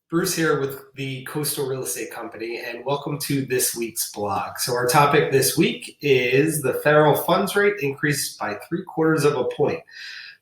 Bruce here with the Coastal Real Estate Company, and welcome to this week's blog. So, our topic this week is the federal funds rate increased by 3/4 of a point.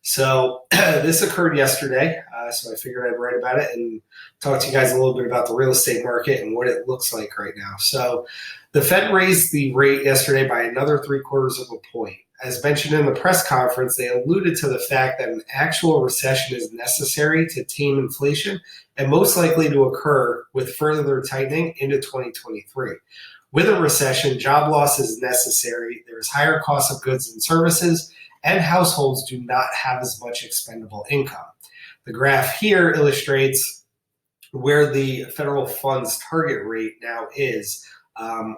So, this occurred yesterday, so I figured I'd write about it and talk to you guys a little bit about the real estate market and what it looks like right now. So, the Fed raised the rate yesterday by another 3/4 of a point. As mentioned in the press conference, they alluded to the fact that an actual recession is necessary to tame inflation and most likely to occur with further tightening into 2023. With a recession, job loss is necessary. There's higher costs of goods and services, and households do not have as much expendable income. The graph here illustrates where the federal funds target rate now is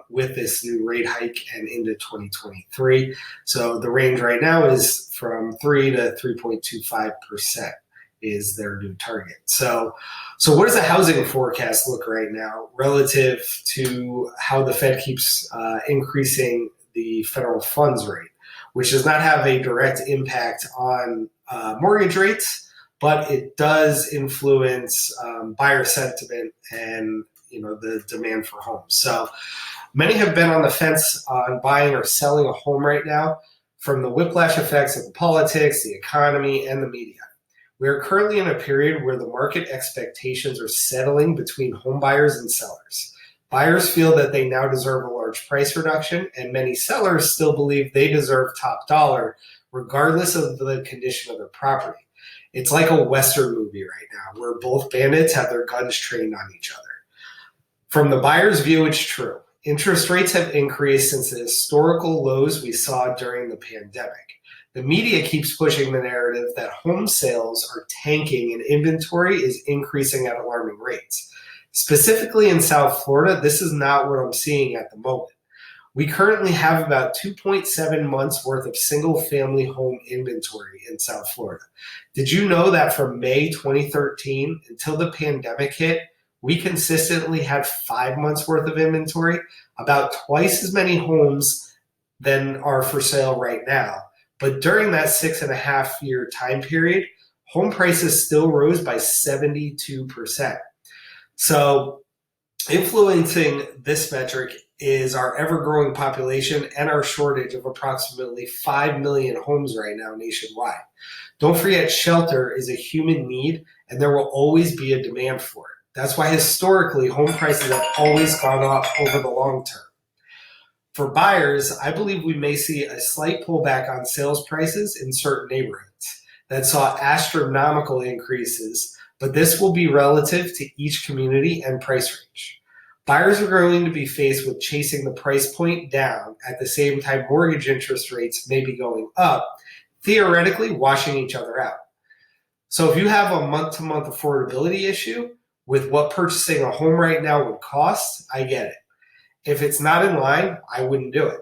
with this new rate hike and into 2023. So the range right now is from 3 to 3.25% is their new target. So what does the housing forecast look right now relative to how the Fed keeps increasing the federal funds rate, which does not have a direct impact on mortgage rates, but it does influence buyer sentiment and the demand for homes. So many have been on the fence on buying or selling a home right now from the whiplash effects of the politics, the economy, and the media. We are currently in a period where the market expectations are settling between home buyers and sellers. Buyers feel that they now deserve a large price reduction, and many sellers still believe they deserve top dollar, regardless of the condition of their property. It's like a Western movie right now, where both bandits have their guns trained on each other. From the buyer's view, it's true. Interest rates have increased since the historical lows we saw during the pandemic. The media keeps pushing the narrative that home sales are tanking and inventory is increasing at alarming rates. Specifically in South Florida, this is not what I'm seeing at the moment. We currently have about 2.7 months worth of single-family home inventory in South Florida. Did you know that from May 2013 until the pandemic hit, we consistently had 5 months worth of inventory, about twice as many homes than are for sale right now. But during that 6.5-year time period, home prices still rose by 72%. So influencing this metric is our ever-growing population and our shortage of approximately 5 million homes right now nationwide. Don't forget, shelter is a human need, and there will always be a demand for it. That's why historically home prices have always gone up over the long term. For buyers, I believe we may see a slight pullback on sales prices in certain neighborhoods that saw astronomical increases, but this will be relative to each community and price range. Buyers are going to be faced with chasing the price point down at the same time mortgage interest rates may be going up, theoretically washing each other out. So if you have a month-to-month affordability issue with what purchasing a home right now would cost, I get it. If it's not in line, I wouldn't do it.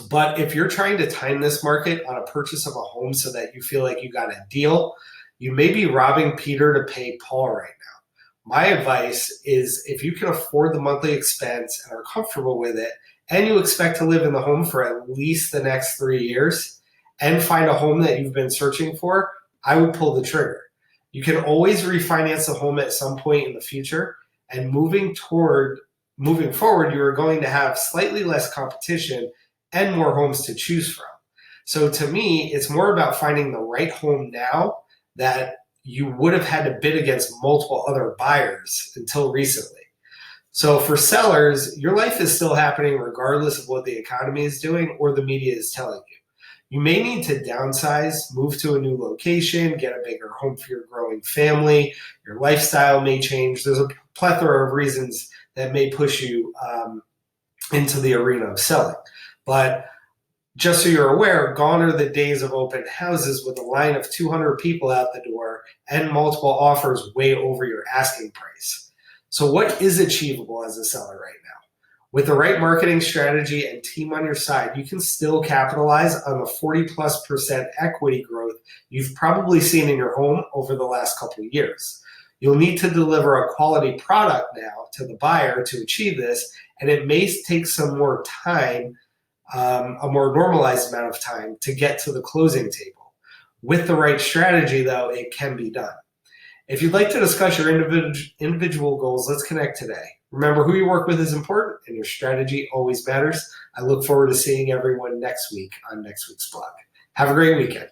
But if you're trying to time this market on a purchase of a home so that you feel like you got a deal, you may be robbing Peter to pay Paul right now. My advice is if you can afford the monthly expense and are comfortable with it, and you expect to live in the home for at least the next 3 years and find a home that you've been searching for, I would pull the trigger. You can always refinance the home at some point in the future, and moving forward, you are going to have slightly less competition and more homes to choose from. So to me, it's more about finding the right home now that you would have had to bid against multiple other buyers until recently. So for sellers, your life is still happening regardless of what the economy is doing or the media is telling you. You may need to downsize, move to a new location, get a bigger home for your growing family. Your lifestyle may change. There's a plethora of reasons that may push you into the arena of selling. But just so you're aware, gone are the days of open houses with a line of 200 people out the door and multiple offers way over your asking price. So what is achievable as a seller right now? With the right marketing strategy and team on your side, you can still capitalize on the 40+% equity growth you've probably seen in your home over the last couple of years. You'll need to deliver a quality product now to the buyer to achieve this, and it may take some more time, a more normalized amount of time to get to the closing table. With the right strategy, though, it can be done. If you'd like to discuss your individual goals, let's connect today. Remember, who you work with is important and your strategy always matters. I look forward to seeing everyone next week on next week's blog. Have a great weekend.